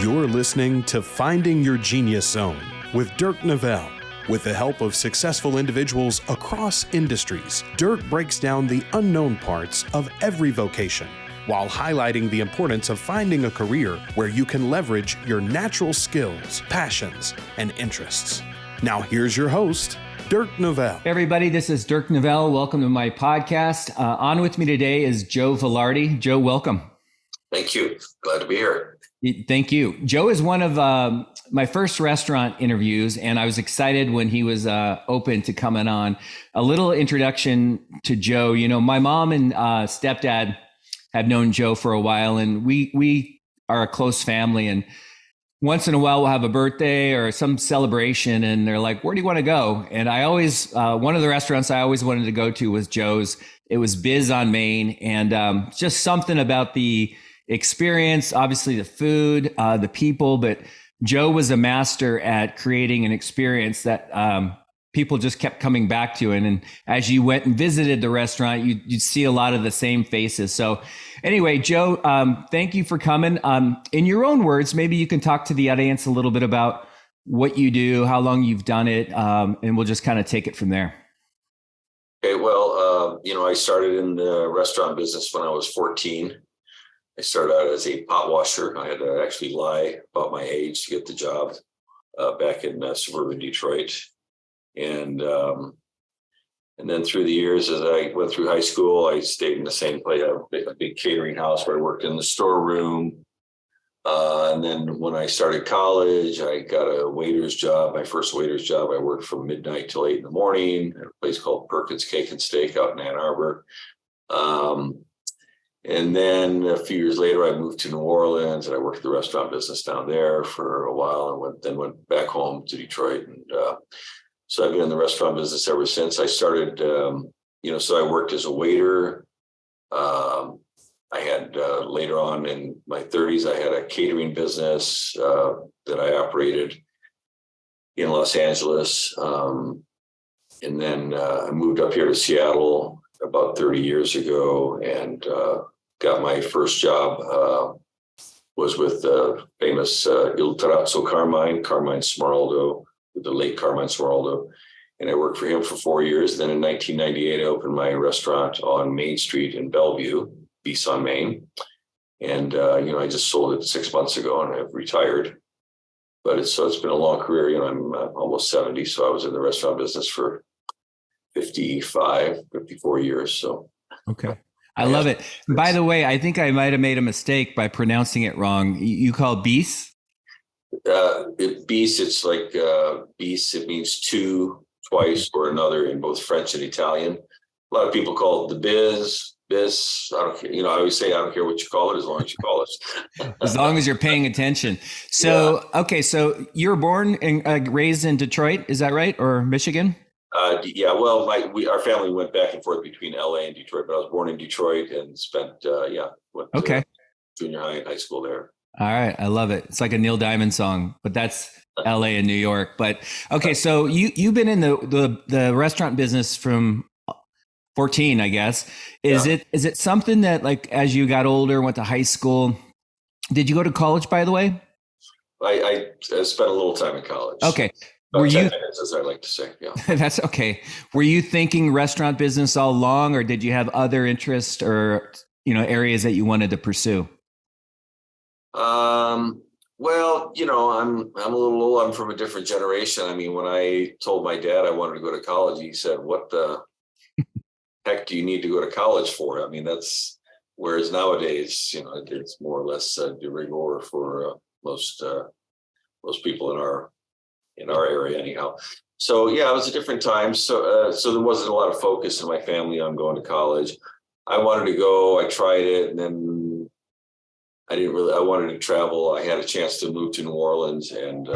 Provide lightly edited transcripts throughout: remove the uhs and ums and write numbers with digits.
You're listening to Finding Your Genius Zone with Dirk Nevelle. With the help of successful individuals across industries, Dirk breaks down the unknown parts of every vocation while highlighting the importance of finding a career where you can leverage your natural skills, passions, and interests. Now here's your host, Dirk Nevelle. Hey everybody, this is Dirk Nevelle. Welcome to my podcast. On with me today is Joe Vilardi. Joe, welcome. Thank you. Glad to be here. Thank you. Joe is one of my first restaurant interviews, and I was excited when he was open to coming on. A little introduction to Joe. You know, my mom and stepdad have known Joe for a while, and we are a close family. And once in a while, we'll have a birthday or some celebration, and they're like, "Where do you want to go?" And I always, one of the restaurants I always wanted to go to was Joe's. It was Biz on Main, and just something about the experience, obviously the food, the people, but Joe was a master at creating an experience that people just kept coming back to. And as you went and visited the restaurant, you'd see a lot of the same faces. So anyway, Joe, thank you for coming. In your own words, maybe you can talk to the audience a little bit about what you do, how long you've done it, and we'll just kind of take it from there. Okay, well, I started in the restaurant business when I was 14. I started out as a pot washer. I had to actually lie about my age to get the job back in suburban Detroit. And then through the years, as I went through high school, I stayed in the same place, a big catering house where I worked in the storeroom. And then when I started college, I got a waiter's job, my first waiter's job. I worked from midnight till 8 a.m. at a place called Perkins Cake and Steak out in Ann Arbor. And then a few years later, I moved to New Orleans, and I worked the restaurant business down there for a while, and went back home to Detroit. And so I've been in the restaurant business ever since. I started, so I worked as a waiter. I had later on in my 30s, I had a catering business that I operated in Los Angeles. And then I moved up here to Seattle about 30 years ago, and got my first job was with the famous Il Terrazzo Carmine Smeraldo, the late Carmine Smeraldo. And I worked for him for 4 years. Then in 1998, I opened my restaurant on Main Street in Bellevue, Bis on Main. And, I just sold it 6 months ago, and I've retired. But it's been a long career. I'm almost 70, so I was in the restaurant business for 54 years. So. Okay. I love it. By the way, I think I might have made a mistake by pronouncing it wrong. You call bis? Bis, it's like bis. It means two, twice, or another in both French and Italian. A lot of people call it the bis. I don't care. I always say I don't care what you call it, as long as you call it. As long as you're paying attention. So, yeah. Okay. So you were born and raised in Detroit, is that right? Or Michigan? Well, our family went back and forth between LA and Detroit, but I was born in Detroit and spent, went to junior high and high school there. All right. I love it. It's like a Neil Diamond song, but that's LA and New York. But okay. So you've been in the restaurant business from 14, I guess. Is it something that, like, as you got older, went to high school, did you go to college, by the way? I spent a little time in college. Okay. About 10 minutes, as I like to say. Yeah. That's okay. Were you thinking restaurant business all along, or did you have other interests or, areas that you wanted to pursue? Well, I'm a little old. I'm from a different generation. I mean, when I told my dad I wanted to go to college, he said, "What the heck do you need to go to college for?" I mean, whereas nowadays, it's more or less de rigueur for most people in our area anyhow. So yeah, it was a different time. So there wasn't a lot of focus in my family on going to college. I wanted to go, I tried it, and then I wanted to travel. I had a chance to move to New Orleans, and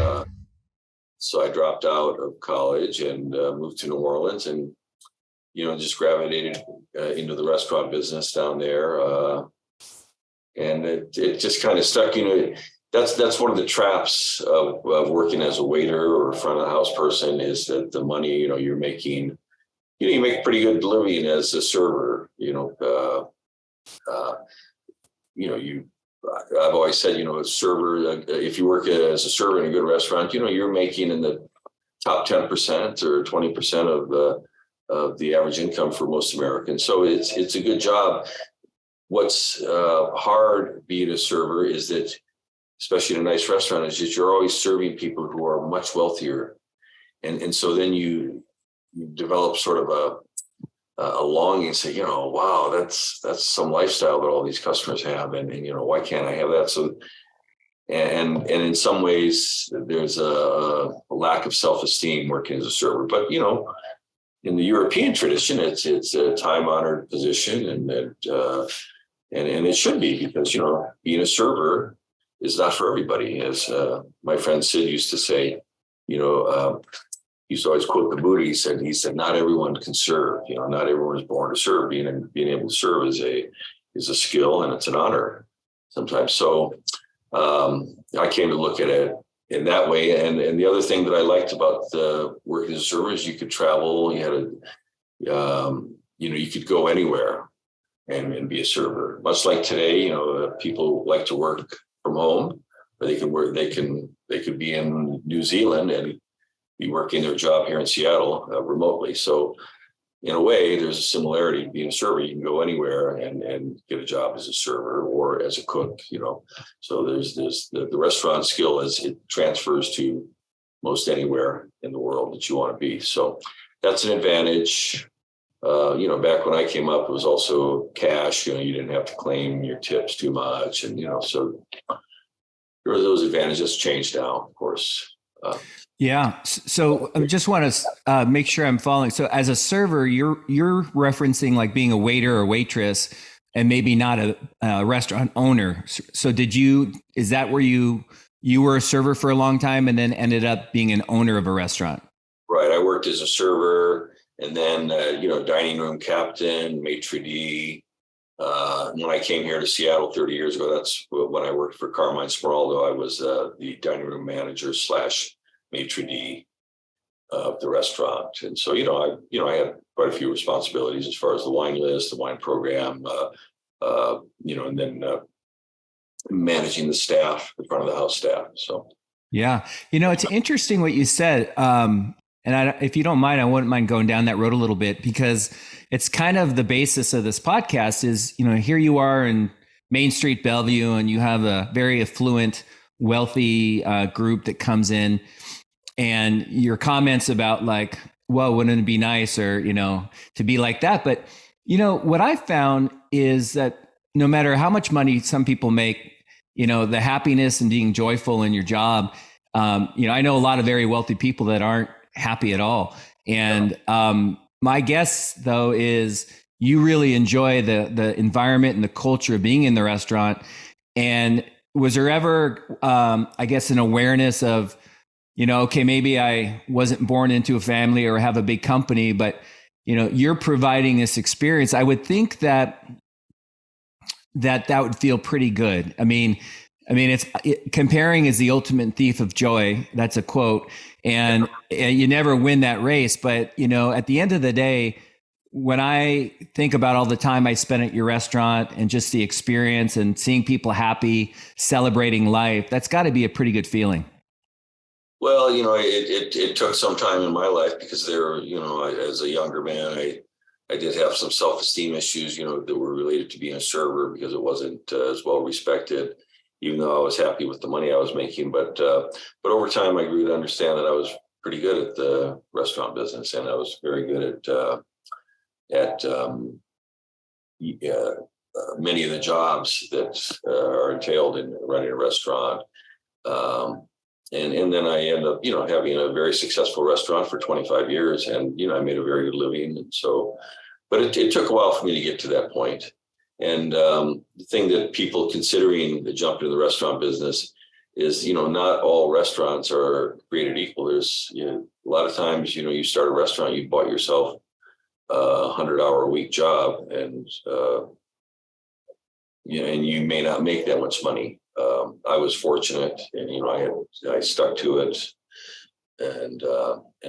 so I dropped out of college and moved to New Orleans, and just gravitated into the restaurant business down there. And it just kind of stuck, That's one of the traps of working as a waiter or front of the house person, is that the money, you're making, you make a pretty good living as a server, you I've always said, a server, if you work as a server in a good restaurant, you're making in the top 10% or 20% of the average income for most Americans. So it's a good job. What's hard being a server is that, especially in a nice restaurant, is that you're always serving people who are much wealthier. And so then you develop sort of a longing, say, wow, that's some lifestyle that all these customers have. And why can't I have that? So, and in some ways there's a lack of self-esteem working as a server, but, in the European tradition, it's a time-honored position, and it should be, because being a server is not for everybody. As my friend Sid used to say, he used to always quote the Buddha. He said, not everyone can serve. Not everyone is born to serve. Being able to serve is a skill, and it's an honor sometimes. So I came to look at it in that way. And the other thing that I liked about working as a server is you could travel. You had you could go anywhere and be a server. Much like today, people like to work from home, or they can work. They could be in New Zealand and be working their job here in Seattle remotely. So in a way, there's a similarity to being a server. You can go anywhere and get a job as a server or as a cook, So there's the restaurant skill as it transfers to most anywhere in the world that you want to be. So that's an advantage. Back when I came up, it was also cash. You didn't have to claim your tips too much. And, so there are those advantages. Changed now, of course. Yeah. So I just want to make sure I'm following. So as a server, you're referencing like being a waiter or waitress, and maybe not a restaurant owner. So is that where you were a server for a long time and then ended up being an owner of a restaurant? Right. I worked as a server, and then, dining room captain, maitre d'. When I came here to Seattle 30 years ago, that's when I worked for Carmine Smeraldo. I was the dining room manager / maitre d' of the restaurant. And so, I had quite a few responsibilities as far as the wine list, the wine program, and then managing the staff, the front of the house staff. So, yeah, it's interesting what you said. And if you don't mind, I wouldn't mind going down that road a little bit, because it's kind of the basis of this podcast is, here you are in Main Street, Bellevue, and you have a very affluent, wealthy group that comes in, and your comments about like, well, wouldn't it be nice or, to be like that? But, what I found is that no matter how much money some people make, the happiness and being joyful in your job, I know a lot of very wealthy people that aren't happy at all. And my guess, though, is you really enjoy the environment and the culture of being in the restaurant. And was there ever, I guess, an awareness of, okay, maybe I wasn't born into a family or have a big company, but, you're providing this experience. I would think that would feel pretty good. I mean, comparing is the ultimate thief of joy. That's a quote. And you never win that race. But, at the end of the day, when I think about all the time I spent at your restaurant and just the experience and seeing people happy, celebrating life, that's got to be a pretty good feeling. Well, it took some time in my life, because as a younger man, I did have some self-esteem issues, that were related to being a server, because it wasn't as well respected, even though I was happy with the money I was making. But over time, I grew to understand that I was pretty good at the restaurant business, and I was very good at many of the jobs that are entailed in running a restaurant. And then I ended up, having a very successful restaurant for 25 years, and I made a very good living. And so, but it took a while for me to get to that point. And the thing that people considering the jump into the restaurant business is, not all restaurants are created equal. There's, a lot of times, you start a restaurant, you bought yourself a 100-hour-a-week job, and and you may not make that much money. I was fortunate, and I stuck to it, and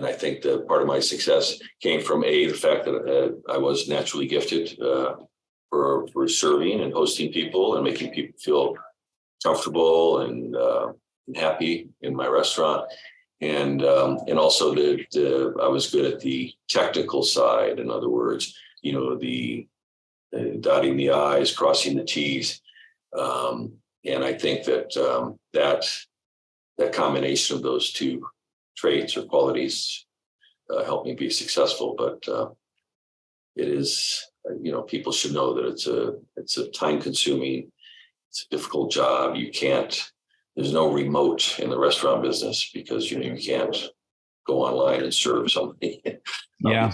I think that part of my success came from the fact that I was naturally gifted for serving and hosting people and making people feel comfortable and happy in my restaurant. And also I was good at the technical side. In other words, the dotting the I's, crossing the T's. And I think that that combination of those two traits or qualities helped me be successful. But it is, people should know that it's a time consuming, it's a difficult job. There's no remote in the restaurant business because, you can't go online and serve somebody. Yeah,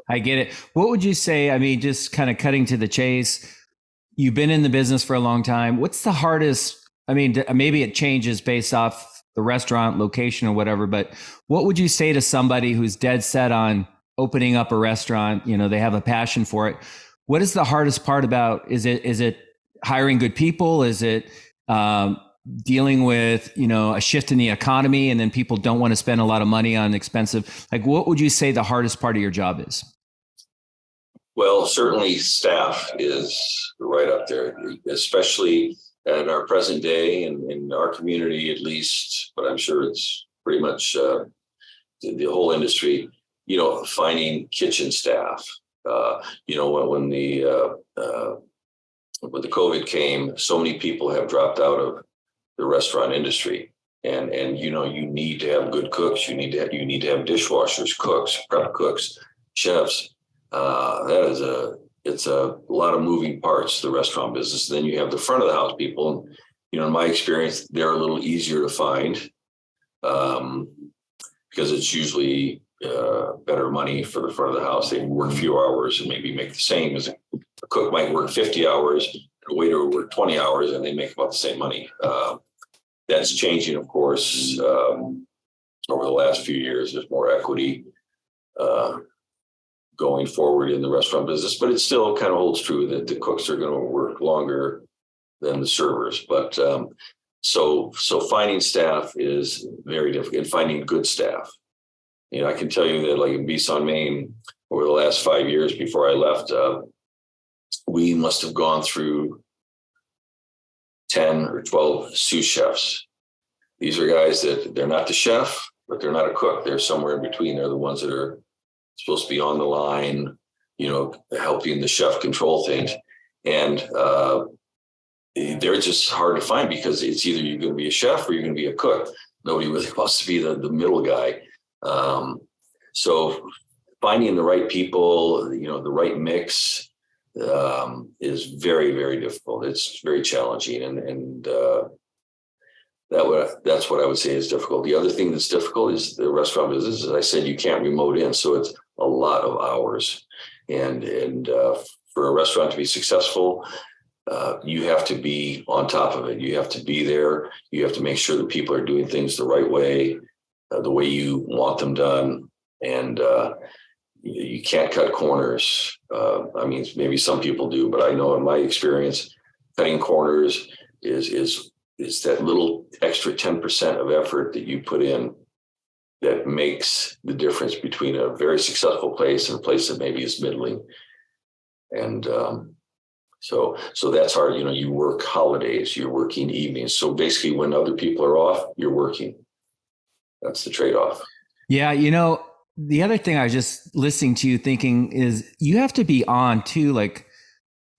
I get it. What would you say? I mean, just kind of cutting to the chase, you've been in the business for a long time. What's the hardest? I mean, maybe it changes based off the restaurant location or whatever, but what would you say to somebody who's dead set on opening up a restaurant? They have a passion for it. What is the hardest part about? Is it hiring good people? Is it dealing with, a shift in the economy and then people don't want to spend a lot of money on expensive? Like, what would you say the hardest part of your job is? Well, certainly staff is right up there, especially at our present day and in our community, at least, but I'm sure it's pretty much the whole industry, finding kitchen staff. When the COVID came, so many people have dropped out of the restaurant industry, and you need to have good cooks. You need to have dishwashers, cooks, prep cooks, chefs. It's a lot of moving parts, the restaurant business. Then you have the front of the house people, and in my experience, they're a little easier to find because it's usually better money for the front of the house. They work fewer hours and maybe make the same as a cook might work 50 hours, a waiter would work 20 hours, and they make about the same money. That's changing, of course, over the last few years. There's more equity going forward in the restaurant business, but it still kind of holds true that the cooks are going to work longer than the servers. But so finding staff is very difficult, and finding good staff. I can tell you that, like in Bisson, Maine, over the last 5 years before I left, we must have gone through 10 or 12 sous chefs. These are guys that they're not the chef, but they're not a cook. They're somewhere in between. They're the ones that are supposed to be on the line, helping the chef control things. And they're just hard to find because it's either you're going to be a chef or you're going to be a cook. Nobody really wants to be the middle guy. So finding the right people, the right mix is very, very difficult. It's very challenging. And that's what I would say is difficult. The other thing that's difficult is the restaurant business. As I said, you can't remote in. So it's a lot of hours. And for a restaurant to be successful, you have to be on top of it. You have to be there. You have to make sure that people are doing things the right way, the way you want them done. And you can't cut corners. I mean, maybe some people do, but I know in my experience, cutting corners is that little extra 10% of effort that you put in that makes the difference between a very successful place and a place that maybe is middling. And so that's hard. You work holidays, you're working evenings. So basically when other people are off, you're working. That's the trade-off. Yeah. The other thing I was just listening to you thinking is you have to be on too, like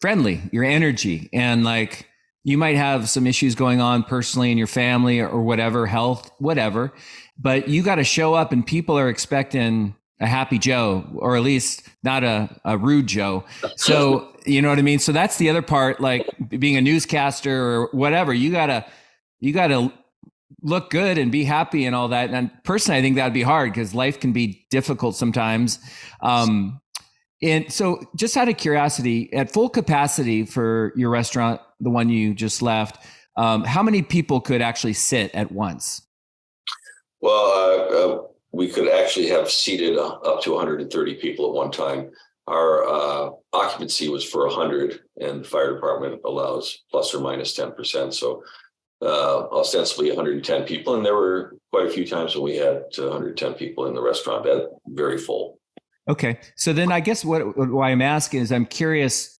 friendly, your energy, and like you might have some issues going on personally in your family or whatever, health, whatever, but you got to show up and people are expecting a happy Joe, or at least not a rude Joe. So, you know what I mean? So that's the other part, like being a newscaster or whatever, you gotta look good and be happy and all that. And personally, I think that'd be hard because life can be difficult sometimes. And so just out of curiosity, at full capacity for your restaurant, the one you just left, how many people could actually sit at once? Well, we could actually have seated up to 130 people at one time. Our occupancy was for 100, and the fire department allows plus or minus 10%. So ostensibly 110 people, and there were quite a few times when we had 110 people in the restaurant. That very full. Okay, so then I guess why I'm asking is I'm curious,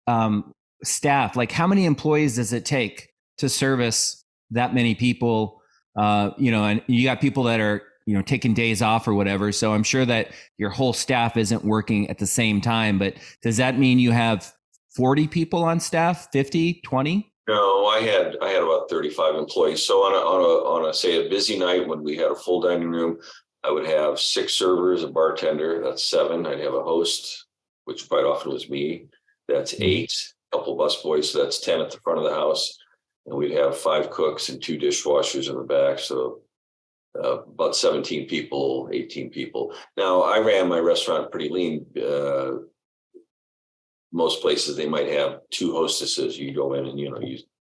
staff, like how many employees does it take to service that many people, and you got people that are, taking days off or whatever. So I'm sure that your whole staff isn't working at the same time, but does that mean you have 40 people on staff, 50, 20? No, I had about 35 employees. So on a say a busy night when we had a full dining room, I would have 6 servers, a bartender, that's 7. I'd have a host, which quite often was me. That's 8, a couple busboys, so that's 10 at the front of the house. And we'd have 5 cooks and 2 dishwashers in the back. So about 17 people, 18 people. Now, I ran my restaurant pretty lean. Most places, they might have 2 hostesses. You go in and, you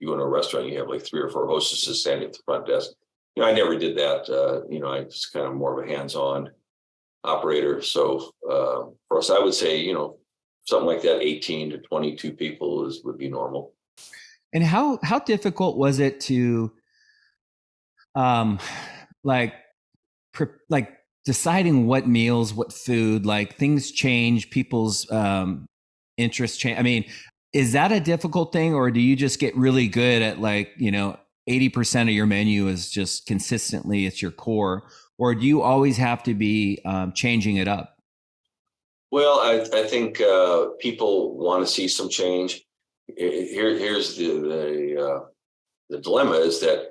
go in a restaurant, you have like 3 or 4 hostesses standing at the front desk. I never did that. I was kind of more of a hands-on operator. So for us, I would say, something like that, 18 to 22 people would be normal. And how difficult was it to like deciding what meals, what food, like things change, people's interests change? I mean, is that a difficult thing, or do you just get really good at 80% of your menu is just consistently, it's your core, or do you always have to be changing it up? Well, I think people want to see some change. Here's the dilemma is that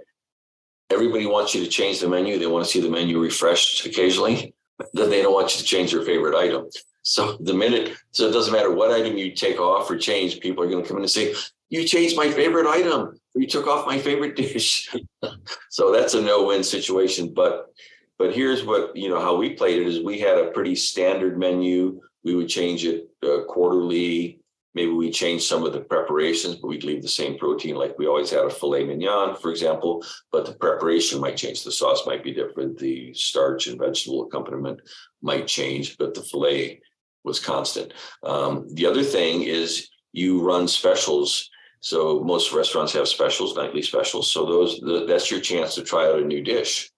everybody wants you to change the menu. They want to see the menu refreshed occasionally, but then they don't want you to change their favorite item. So it doesn't matter what item you take off or change, people are going to come in and say, you changed my favorite item, or you took off my favorite dish. So that's a no-win situation. But here's what, how we played it is we had a pretty standard menu. We would change it quarterly. Maybe we change some of the preparations, but we'd leave the same protein. Like we always had a filet mignon, for example, but the preparation might change. The sauce might be different. The starch and vegetable accompaniment might change, but the filet was constant. The other thing is you run specials. So most restaurants have specials, nightly specials. So that's your chance to try out a new dish.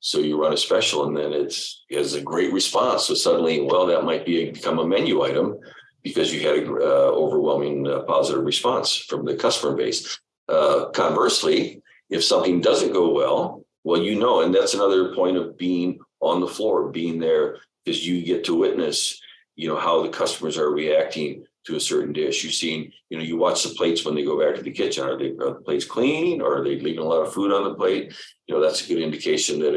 So you run a special and then it has a great response. So suddenly, well, that might become a menu item, because you had an overwhelming positive response from the customer base. Conversely, if something doesn't go well, and that's another point of being on the floor, being there, because you get to witness, how the customers are reacting to a certain dish. You watch the plates when they go back to the kitchen. Are the plates clean, or are they leaving a lot of food on the plate? That's a good indication that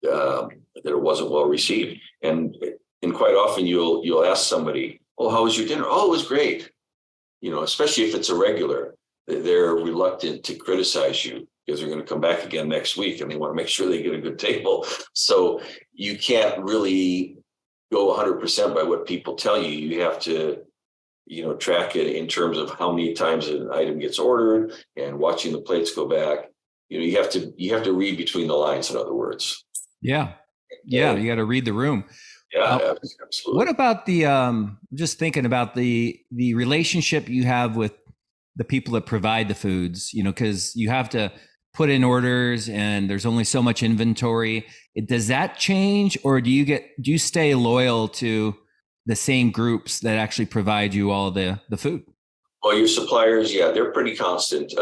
it wasn't well received. And quite often you'll ask somebody, oh, how was your dinner? Oh, it was great. Especially if it's a regular, they're reluctant to criticize you because they're going to come back again next week and they want to make sure they get a good table. So you can't really go 100% by what people tell you. You have to, track it in terms of how many times an item gets ordered and watching the plates go back. You have to read between the lines, in other words. Yeah. You got to read the room. Yeah, absolutely. What about just thinking about the relationship you have with the people that provide the foods, because you have to put in orders and there's only so much inventory. Does that change, or do you stay loyal to the same groups that actually provide you all the food? Well, your suppliers, they're pretty constant.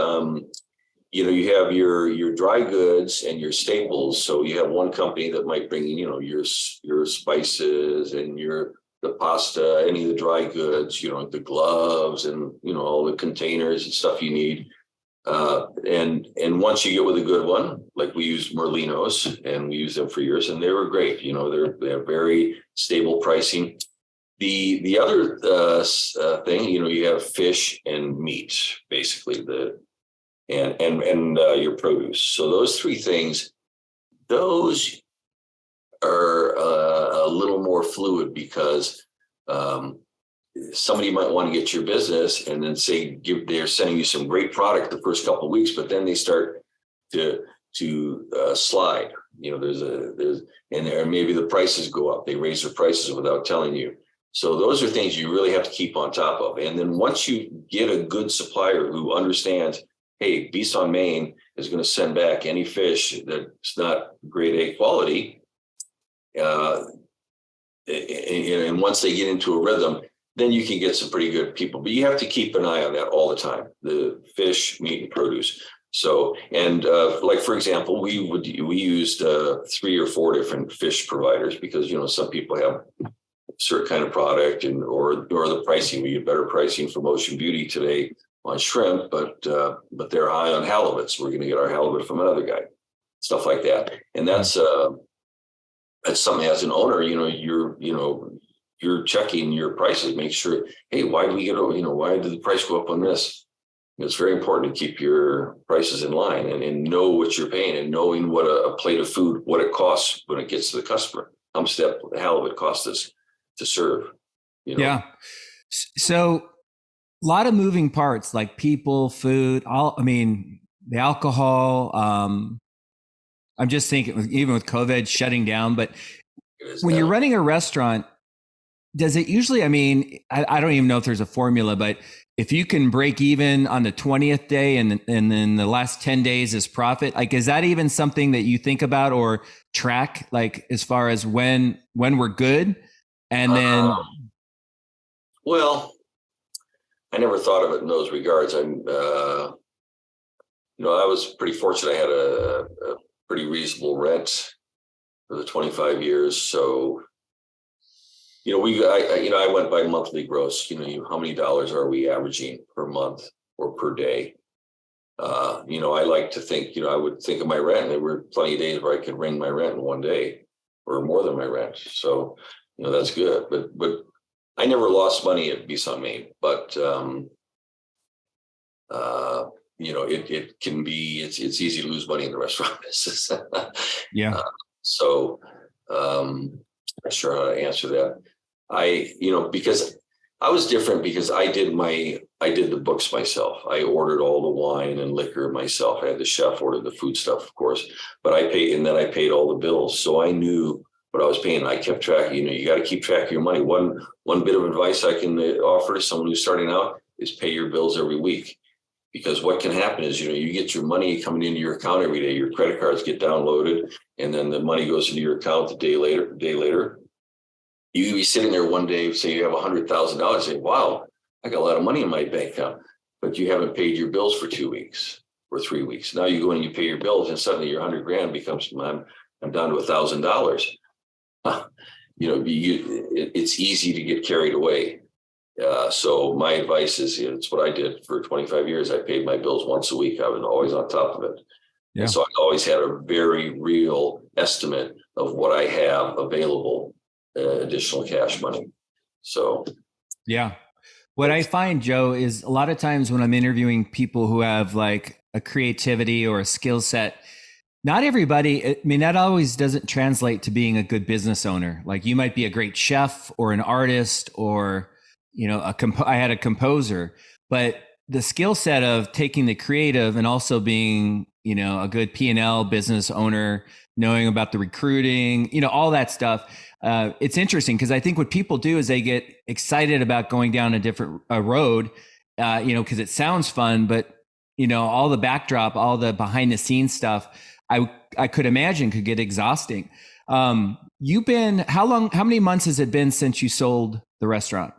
You have your dry goods and your staples. So you have one company that might bring in, your spices and the pasta, any of the dry goods, the gloves and, all the containers and stuff you need. And once you get with a good one, like we use Merlinos and we use them for years and they were great. They have very stable pricing. The other thing, you have fish and meat, basically and your produce. So those 3 things, those are a little more fluid because somebody might want to get your business and then they're sending you some great product the first couple of weeks, but then they start to slide. Maybe the prices go up. They raise their prices without telling you. So those are things you really have to keep on top of. And then once you get a good supplier who understands, hey, Beast on Main is going to send back any fish that's not grade A quality. And once they get into a rhythm, then you can get some pretty good people. But you have to keep an eye on that all the time, the fish, meat, and produce. So, and like, for example, we used 3 or 4 different fish providers because, some people have a certain kind of product or the pricing. We get better pricing from Ocean Beauty today on shrimp, but they're high on halibut. So we're going to get our halibut from another guy, stuff like that. And that's something as an owner, you're checking your prices, make sure, hey, why did the price go up on this? It's very important to keep your prices in line and know what you're paying, and knowing what a plate of food, what it costs when it gets to the customer. How much that halibut costs us to serve. Yeah. So a lot of moving parts, like people, food, the alcohol. I'm just thinking, even with COVID shutting down, but when you're running a restaurant, does it usually, I don't even know if there's a formula, but if you can break even on the 20th day and then the last 10 days is profit, like, is that even something that you think about or track, like, as far as when we're good? And then, well, I never thought of it in those regards. I was pretty fortunate. I had a pretty reasonable rent for the 25 years. So, I went by monthly gross. How many dollars are we averaging per month or per day? I like to think, I would think of my rent. There were plenty of days where I could ring my rent in one day or more than my rent. So, that's good. But I never lost money at Bisson Maine. But it can be, it's easy to lose money in the restaurant business. Yeah. Not sure how to answer that. Because I was different because I did the books myself. I ordered all the wine and liquor myself. I had the chef order the food stuff, of course, but I paid all the bills. So I knew what I was paying. I kept track. You got to keep track of your money. One bit of advice I can offer to someone who's starting out is pay your bills every week. Because what can happen is, you get your money coming into your account every day. Your credit cards get downloaded, and then the money goes into your account a day later. You can be sitting there one day, say you have $100,000, say, wow, I got a lot of money in my bank account, but you haven't paid your bills for 2 weeks or 3 weeks. Now you go and you pay your bills, and suddenly your $100,000 becomes, I'm down to $1,000. It's easy to get carried away. So my advice is, it's what I did for 25 years. I paid my bills once a week. I was always on top of it. Yeah. And so I always had a very real estimate of what I have available, additional cash money. So, yeah. What I find, Joe, is a lot of times when I'm interviewing people who have like a creativity or a skill set, not everybody, that always doesn't translate to being a good business owner. Like, you might be a great chef or an artist or, I had a composer, but the skill set of taking the creative and also being, a good P&L business owner, knowing about the recruiting, all that stuff. It's interesting because I think what people do is they get excited about going down a different road, because it sounds fun, but all the backdrop, all the behind the scenes stuff, I could imagine could get exhausting. How many months has it been since you sold the restaurant?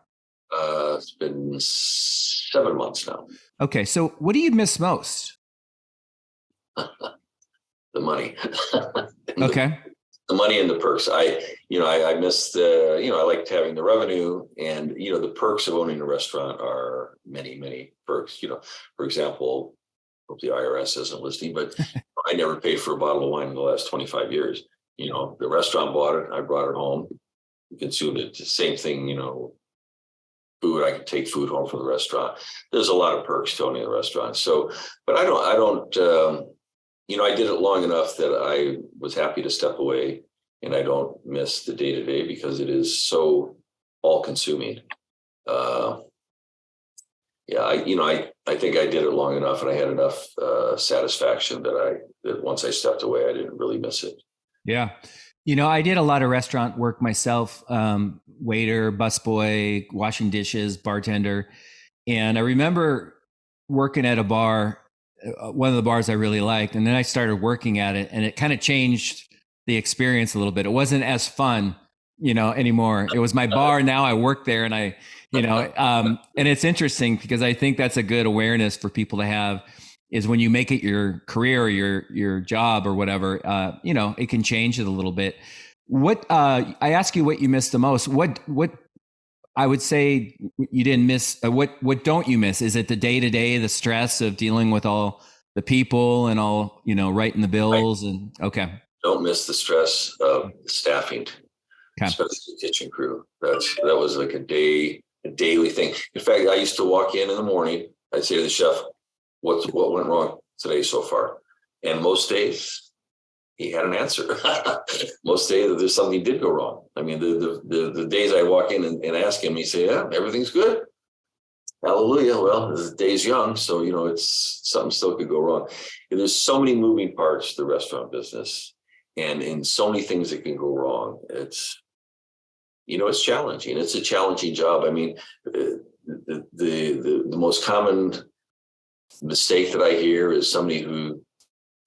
It's been 7 months now. Okay. So what do you miss most? The money. Okay. The money and the perks. I miss I liked having the revenue, and, the perks of owning a restaurant are many, many perks. For example, hope the IRS isn't listening, but I never paid for a bottle of wine in the last 25 years. The restaurant bought it. I brought it home, consumed it. The same thing, food. I could take food home from the restaurant. There's a lot of perks to owning a restaurant. So, but I don't, I did it long enough that I was happy to step away, and I don't miss the day to day because it is so all consuming. I think I did it long enough, and I had enough satisfaction that once I stepped away, I didn't really miss it. Yeah. I did a lot of restaurant work myself, waiter, busboy, washing dishes, bartender. And I remember working at a bar, one of the bars I really liked. And then I started working at it, and it kind of changed the experience a little bit. It wasn't as fun, anymore. It was my bar. Now I work there, and and it's interesting because I think that's a good awareness for people to have. is when you make it your career or your job or whatever, it can change it a little bit. What I ask you what you miss the most. What I would say you didn't miss. What don't you miss? Is it the day-to-day, the stress of dealing with all the people and all, writing the bills? And okay. Don't miss the stress of staffing, especially the kitchen crew. That was like a daily thing. In fact, I used to walk in the morning. I'd say to the chef, what went wrong today so far? And most days he had an answer. Most days there's something did go wrong. I mean, the days I walk in and ask him, he say, yeah, everything's good. Hallelujah. Well, the day's young, so it's something still could go wrong. And there's so many moving parts to the restaurant business, and in so many things that can go wrong. It's challenging. It's a challenging job. I mean, the most common mistake that I hear is somebody who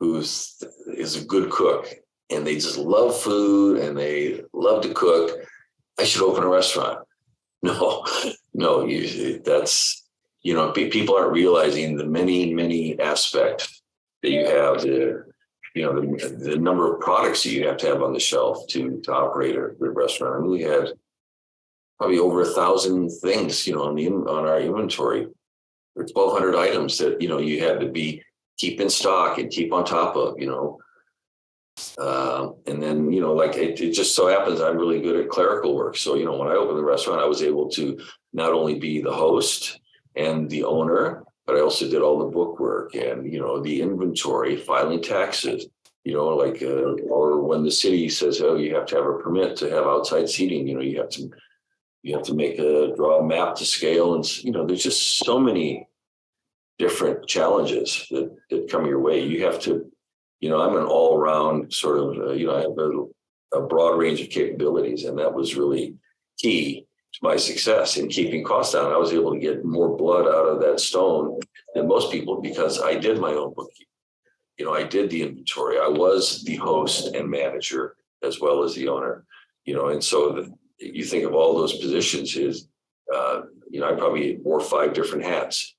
is a good cook and they just love food and they love to cook. I should open a restaurant. No, that's, people aren't realizing the many aspects that you have, the number of products that you have to have on the shelf to operate a good restaurant. I mean, we had probably over 1,000 things, on our inventory. There's 1,200 items that, you had to keep in stock and keep on top of, and then, it just so happens I'm really good at clerical work. So, when I opened the restaurant, I was able to not only be the host and the owner, but I also did all the book work and, the inventory, filing taxes, or when the city says, oh, you have to have a permit to have outside seating, you have to draw a map to scale. And, there's just so many different challenges that come your way. You have to, I'm an all around sort of, I have a broad range of capabilities, and that was really key to my success in keeping costs down. I was able to get more blood out of that stone than most people because I did my own bookkeeping. I did the inventory. I was the host and manager as well as the owner, and so you think of all those positions is, I probably wore 5 different hats,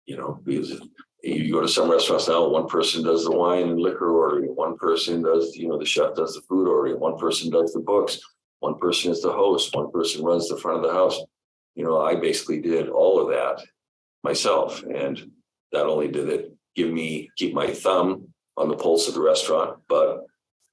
because you go to some restaurants now, one person does the wine and liquor ordering, one person does, the chef does the food ordering, one person does the books, one person is the host, one person runs the front of the house. I basically did all of that myself. And not only did it keep my thumb on the pulse of the restaurant, but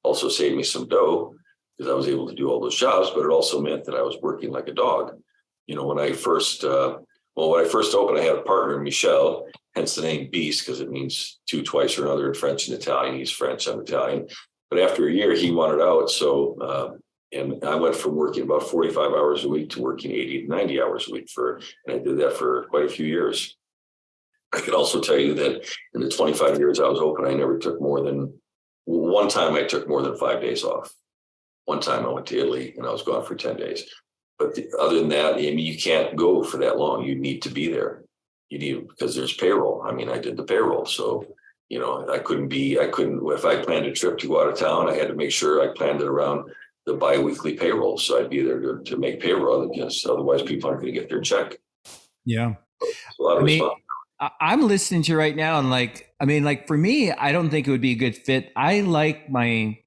also saved me some dough because I was able to do all those jobs, but it also meant that I was working like a dog. When I first opened, I had a partner, Michel, hence the name Beast, because it means two, twice, or another in French and Italian. He's French, I'm Italian. But after a year, he wanted out. So, and I went from working about 45 hours a week to working 80 to 90 hours a week and I did that for quite a few years. I can also tell you that in the 25 years I was open, I never took one time I took more than 5 days off. One time I went to Italy and I was gone for 10 days. But other than that, you can't go for that long. You need to be there. Because there's payroll. I did the payroll. So, I couldn't, if I planned a trip to go out of town, I had to make sure I planned it around the biweekly payroll. So I'd be there to make payroll, because otherwise people aren't going to get their check. Yeah. A lot of responsibility. I'm listening to you right now. And for me, I don't think it would be a good fit. I like my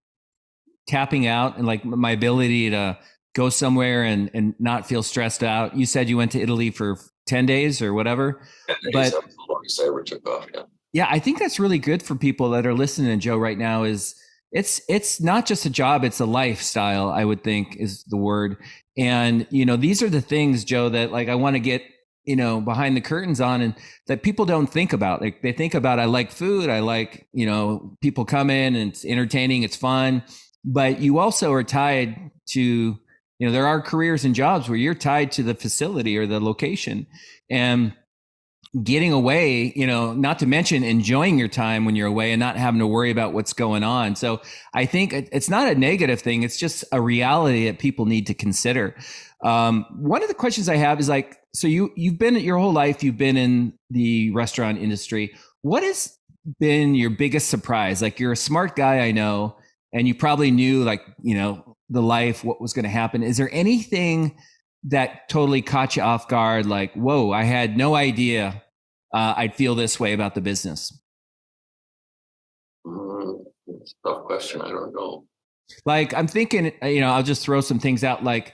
tapping out and my ability to go somewhere and not feel stressed out. You said you went to Italy for 10 days or whatever. 10 days, but that was the longest I ever took off. Yeah, I think that's really good for people that are listening to Joe right now. Is it's not just a job, it's a lifestyle, I would think is the word. And, these are the things, Joe, that I want to get, behind the curtains on, and that people don't think about. They think about, I like food. I like, people come in and it's entertaining, it's fun, but you also are tied to, there are careers and jobs where you're tied to the facility or the location, and getting away, not to mention enjoying your time when you're away and not having to worry about what's going on. So I think it's not a negative thing. It's just a reality that people need to consider. One of the questions I have is so you've been your whole life, you've been in the restaurant industry. What has been your biggest surprise? You're a smart guy, I know, and you probably knew the life, what was going to happen. Is there anything that totally caught you off guard? Whoa, I had no idea I'd feel this way about the business. It's a tough question. I don't know. Like, I'm thinking, I'll just throw some things out. Like,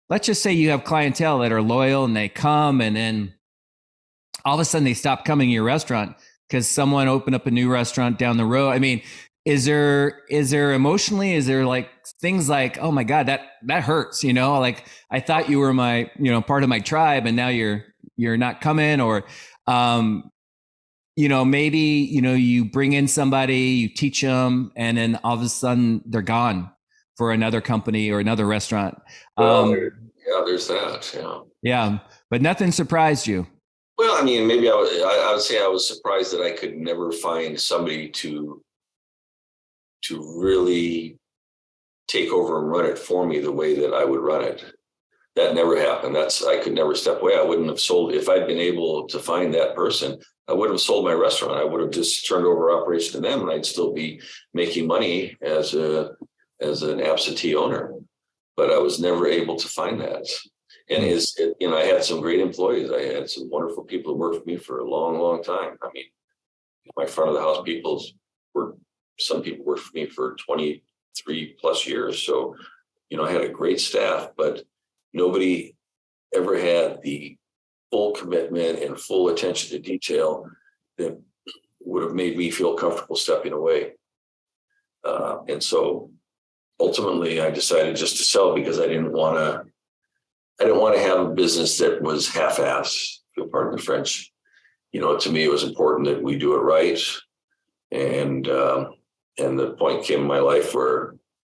let's just say you have clientele that are loyal and they come, and then all of a sudden they stop coming to your restaurant because someone opened up a new restaurant down the road. I mean, is there emotionally, is there like things like, oh my God, that hurts, like I thought you were my, part of my tribe, and now you're not coming, or, maybe, you bring in somebody, you teach them, and then all of a sudden they're gone for another company or another restaurant. Well, there's that. Yeah. Yeah. But nothing surprised you. Well, I mean, maybe I would say I was surprised that I could never find somebody to really take over and run it for me the way that I would run it. That never happened. I could never step away. I wouldn't have sold, if I'd been able to find that person, I wouldn't have sold my restaurant. I would have just turned over operation to them, and I'd still be making money as an absentee owner. But I was never able to find that. And I had some great employees. I had some wonderful people who worked for me for a long, long time. I mean, my front of the house some people worked for me for 23 plus years. So, I had a great staff, but nobody ever had the full commitment and full attention to detail that would have made me feel comfortable stepping away. And so ultimately I decided just to sell, because I didn't want to have a business that was half-assed, if you'll pardon the French. To me, it was important that we do it right. And the point came in my life where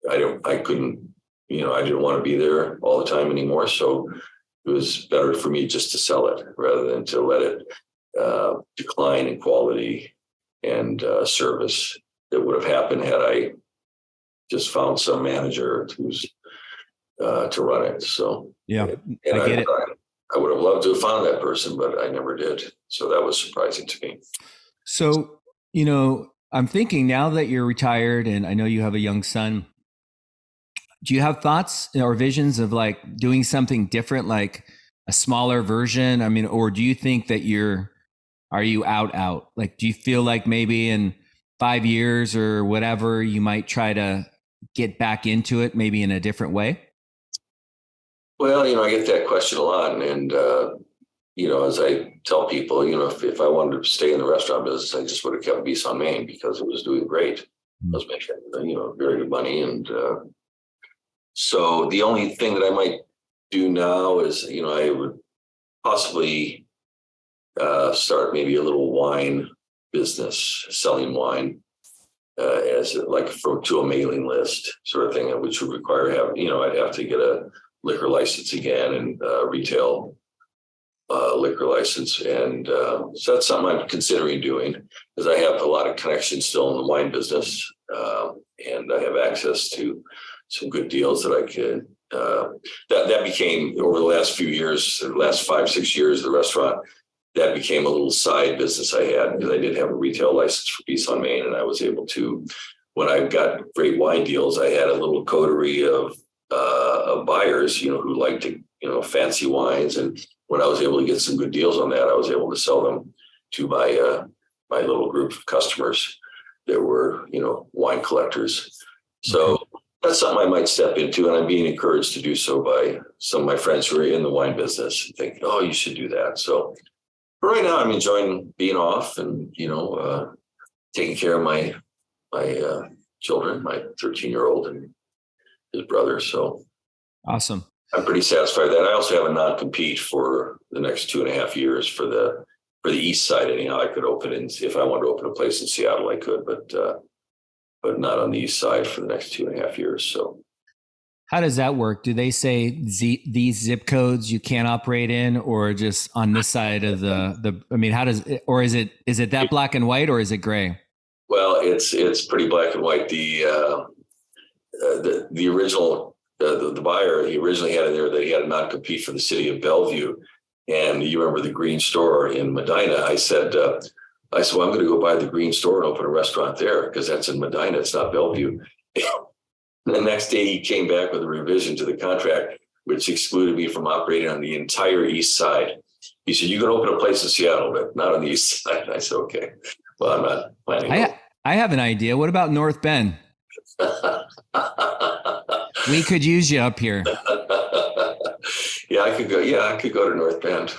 I didn't want to be there all the time anymore. So it was better for me just to sell it rather than to let it decline in quality and service that would have happened had I just found some manager who's to run it. So yeah, and I get it. I would have loved to have found that person, but I never did. So that was surprising to me. So, I'm thinking now that you're retired, and I know you have a young son, do you have thoughts or visions of like doing something different, like a smaller version? I mean, or do you think that are you out? Like, do you feel like maybe in 5 years or whatever, you might try to get back into it, maybe in a different way? Well, I get that question a lot. And as I tell people, if I wanted to stay in the restaurant business, I just would have kept Beast on Main because it was doing great. I was making, very good money. And so the only thing that I might do now is, I would possibly start maybe a little wine business, selling wine as like to a mailing list sort of thing, which would require I'd have to get a liquor license again and retail liquor license. And so that's something I'm considering doing, because I have a lot of connections still in the wine business, and I have access to some good deals that I could. That became, over the last few years, the last 5-6 years of the restaurant, that became a little side business I had, because I did have a retail license for Beast on Main, and I was able to, when I got great wine deals, I had a little coterie of buyers, who liked to, fancy wines. And when I was able to get some good deals on that, I was able to sell them to my little group of customers that were, wine collectors. So that's something I might step into, and I'm being encouraged to do so by some of my friends who are in the wine business and think, oh, you should do that. So but right now I'm enjoying being off and, taking care of my children, my 13-year-old and his brother. So awesome. I'm pretty satisfied with that. I also have a non-compete for the next 2.5 years for the east side. Anyhow, I could open in, if I wanted to open a place in Seattle, I could, but not on the east side for the next 2.5 years. So how does that work? Do they say these zip codes you can't operate in, or just on this side of I mean, how does it, or is it that black and white, or is it gray? Well, it's pretty black and white. The original, the buyer, he originally had in there that he had a non-compete for the city of Bellevue. And you remember the green store in Medina. I said, well, I'm going to go buy the green store and open a restaurant there, because that's in Medina. It's not Bellevue. The next day he came back with a revision to the contract, which excluded me from operating on the entire east side. He said, you can open a place in Seattle, but not on the east side. I said, okay. Well, I'm not planning. I have an idea. What about North Bend? We could use you up here. Yeah, I could go. Yeah, I could go to North Bend.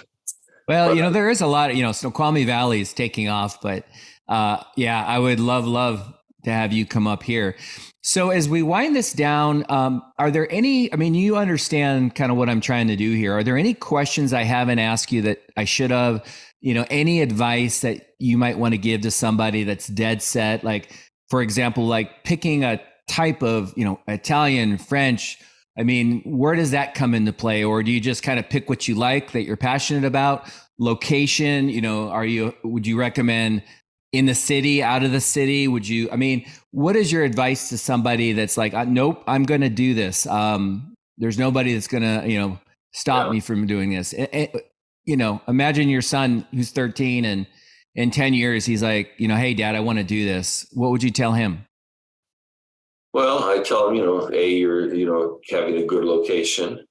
Well, there is a lot of, Snoqualmie Valley is taking off, but yeah, I would love to have you come up here. So as we wind this down, are there any, you understand kind of what I'm trying to do here. Are there any questions I haven't asked you that I should have, any advice that you might want to give to somebody that's dead set? Like, for example, like picking a type of, Italian, French, where does that come into play? Or do you just kind of pick what you like that you're passionate about? Location, would you recommend in the city, out of the city? What is your advice to somebody that's like, nope, I'm going to do this. There's nobody that's going to, stop me from doing this. Imagine your son who's 13 and in 10 years, he's like, hey, Dad, I want to do this. What would you tell him? Well, I tell them, you're, having a good location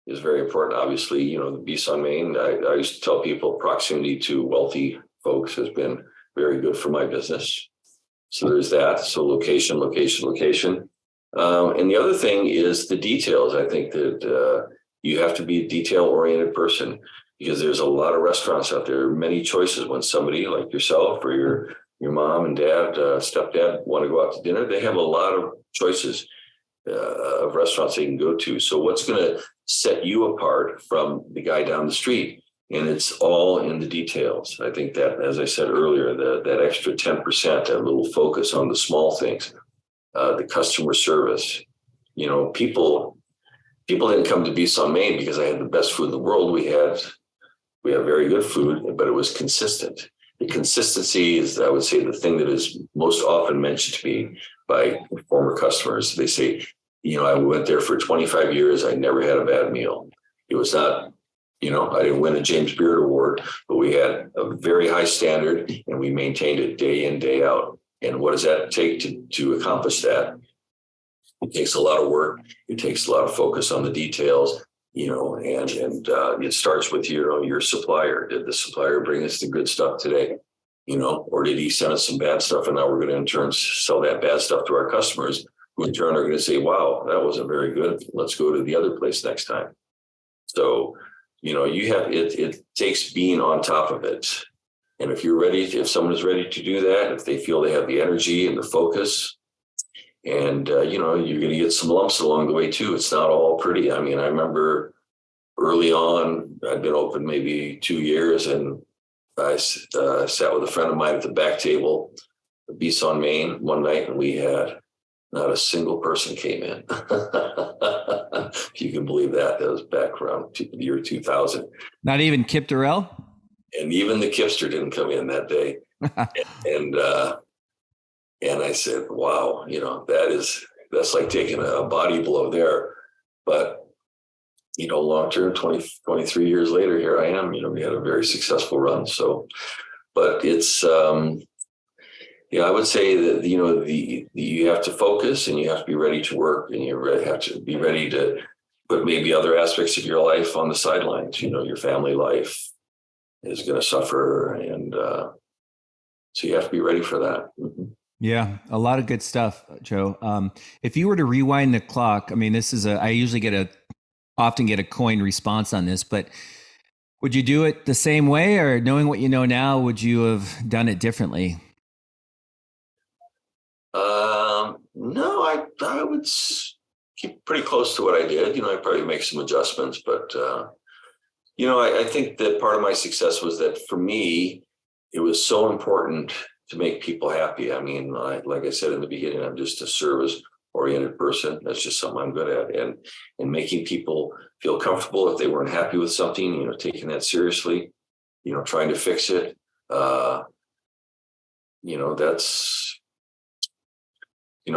is very important. Obviously, the beast on Main, I used to tell people proximity to wealthy folks has been very good for my business. So there's that. So location. And the other thing is the details. I think that you have to be a detail-oriented person because there's a lot of restaurants out there, many choices. When somebody like yourself or your mom and dad, stepdad want to go out to dinner, they have a lot of choices of restaurants they can go to. So what's going to set you apart from the guy down the street? And it's all in the details. I think that, as I said earlier, that extra 10%, that little focus on the small things, the customer service. People didn't come to Beasts on Main because I had the best food in the world. We have very good food, but it was consistent. The consistency is, I would say, the thing that is most often mentioned to me by former customers. They say, I went there for 25 years. I never had a bad meal. It was not, I didn't win a James Beard Award, but we had a very high standard and we maintained it day in, day out. And what does that take to accomplish that? It takes a lot of work. It takes a lot of focus on the details. And it starts with your supplier. Did the supplier bring us the good stuff today? Or did he send us some bad stuff? And now we're going to in turn sell that bad stuff to our customers, who in turn are going to say, wow, that wasn't very good. Let's go to the other place next time. So, it takes being on top of it. And if someone is ready to do that, if they feel they have the energy and the focus, and, you're going to get some lumps along the way too. It's not all pretty. I remember early on, I'd been open maybe 2 years, and I sat with a friend of mine at the back table, Beasts on Main, one night, and we had not a single person came in. If you can believe that. That was back around the year 2000. Not even Kip Durrell? And even the Kipster didn't come in that day. And I said, wow, that's like taking a body blow there. But, long term, 23 years later, here I am, we had a very successful run. So, but it's, I would say that, you have to focus and you have to be ready to work, and you have to be ready to put maybe other aspects of your life on the sidelines. Your family life is going to suffer. And so you have to be ready for that. Mm-hmm. Yeah, a lot of good stuff, Joe. If you were to rewind the clock, this is I usually often get a coin response on this, but would you do it the same way, or knowing what you know now, would you have done it differently? No, I would keep pretty close to what I did. I'd probably make some adjustments, but, I think that part of my success was that for me, it was so important to make people happy. Like I said in the beginning, I'm just a service-oriented person. That's just something I'm good at. And making people feel comfortable if they weren't happy with something, taking that seriously, trying to fix it. That's,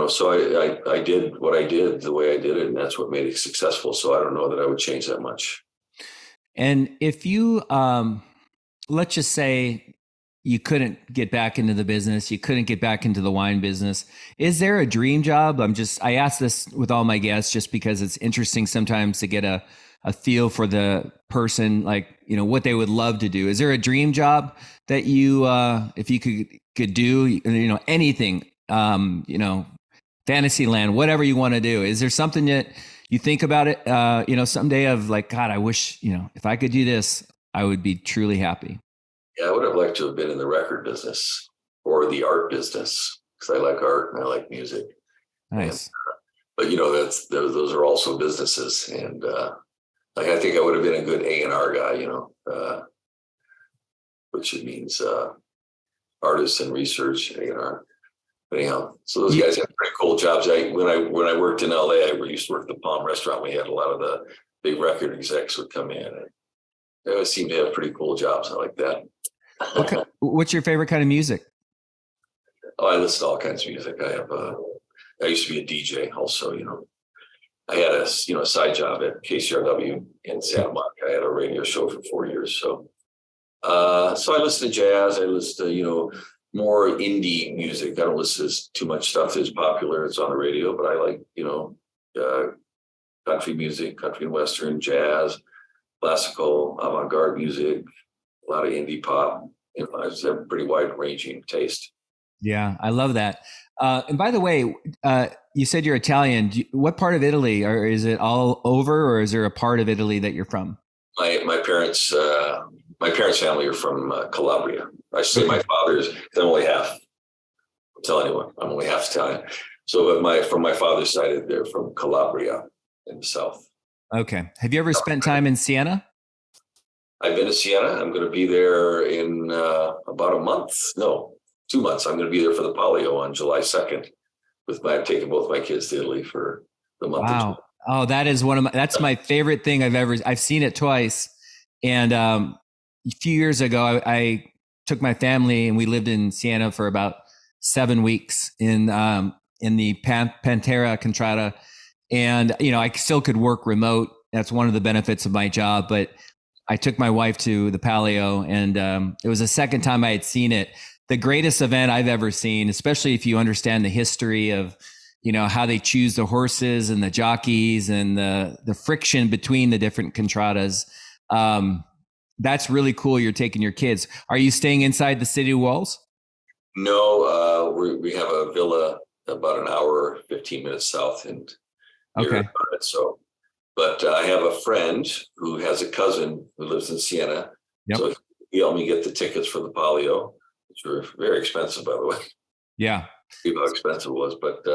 so I did what I did the way I did it, and that's what made it successful. So I don't know that I would change that much. And if you, let's just say, you couldn't get back into the business. You couldn't get back into the wine business. Is there a dream job? I ask this with all my guests just because it's interesting sometimes to get a feel for the person, like, what they would love to do. Is there a dream job that you, if you could do, anything, fantasy land, whatever you want to do? Is there something that you think about it, someday of like, God, I wish, if I could do this, I would be truly happy. Yeah, I would have liked to have been in the record business or the art business because I like art and I like music. Nice. But those are also businesses, and I think I would have been a good A&R guy, which it means artists and research, A&R. But anyhow, so those guys had pretty cool jobs. When I worked in LA, I used to work at the Palm Restaurant. We had a lot of the big record execs would come in, and they always seemed to have pretty cool jobs. I like that. What's your favorite kind of music? Oh, I listen to all kinds of music. I used to be a DJ also, I had a side job at KCRW in Santa Monica. I had a radio show for 4 years. So I listen to jazz. I listen to, more indie music. I don't listen to too much stuff that's popular. It's on the radio, but I like, country music, country and Western, jazz, classical, avant-garde music, a lot of indie pop. I just have a pretty wide-ranging taste. Yeah, I love that. And by the way, you said you're Italian. What part of Italy, or is it all over, or is there a part of Italy that you're from? My parents' family are from Calabria. I should say my father's. I'm only half. I'll tell anyone, I'm only half Italian. So, from my father's side, they're from Calabria in the south. Okay. Have you ever spent time in Siena? I've been to Siena. I'm going to be there in about a month. No, 2 months. I'm going to be there for the Palio on July 2nd. I'm taking both my kids to Italy for the month. Wow. Oh, that is that's my favorite thing I've seen it twice. And a few years ago, I took my family and we lived in Siena for about 7 weeks in the Pantera Contrada. And, I still could work remote. That's one of the benefits of my job. But I took my wife to the Palio, and it was the second time I had seen it. The greatest event I've ever seen, especially if you understand the history of, how they choose the horses and the jockeys and the friction between the different contradas. That's really cool. You're taking your kids. Are you staying inside the city walls? No, we have a villa about an hour, 15 minutes south, and okay. So, but I have a friend who has a cousin who lives in Siena. Yep. So he helped me get the tickets for the Palio, which were very expensive, by the way. Yeah. See how expensive it was, but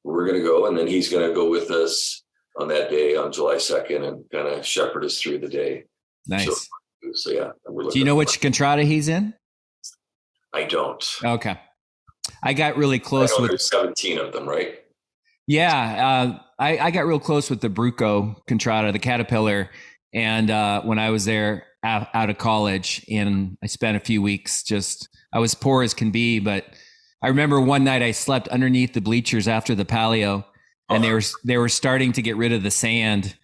we're going to go, and then he's going to go with us on that day on July 2nd and kind of shepherd us through the day. Nice. So yeah. Do you know which contrada he's in? I don't. Okay. I got really close with there's 17 of them, right? Yeah. I got real close with the Bruco Contrada, the Caterpillar. And when I was there out of college, and I spent a few weeks I was poor as can be, but I remember one night I slept underneath the bleachers after the Palio, and they were starting to get rid of the sand.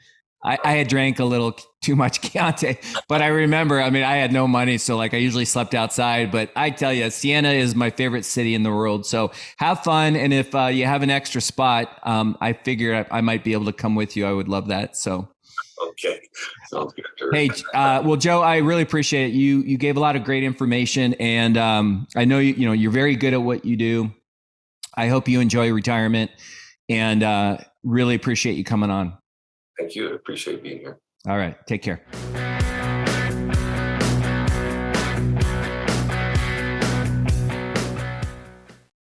I had drank a little too much Chianti, but I remember, I had no money. So I usually slept outside, but I tell you, Siena is my favorite city in the world. So have fun. And if you have an extra spot, I figure I might be able to come with you. I would love that. So. Okay. Sounds good. Hey, well, Joe, I really appreciate it. You gave a lot of great information, and I know you're very good at what you do. I hope you enjoy retirement, and really appreciate you coming on. Thank you. I appreciate being here. All right. Take care.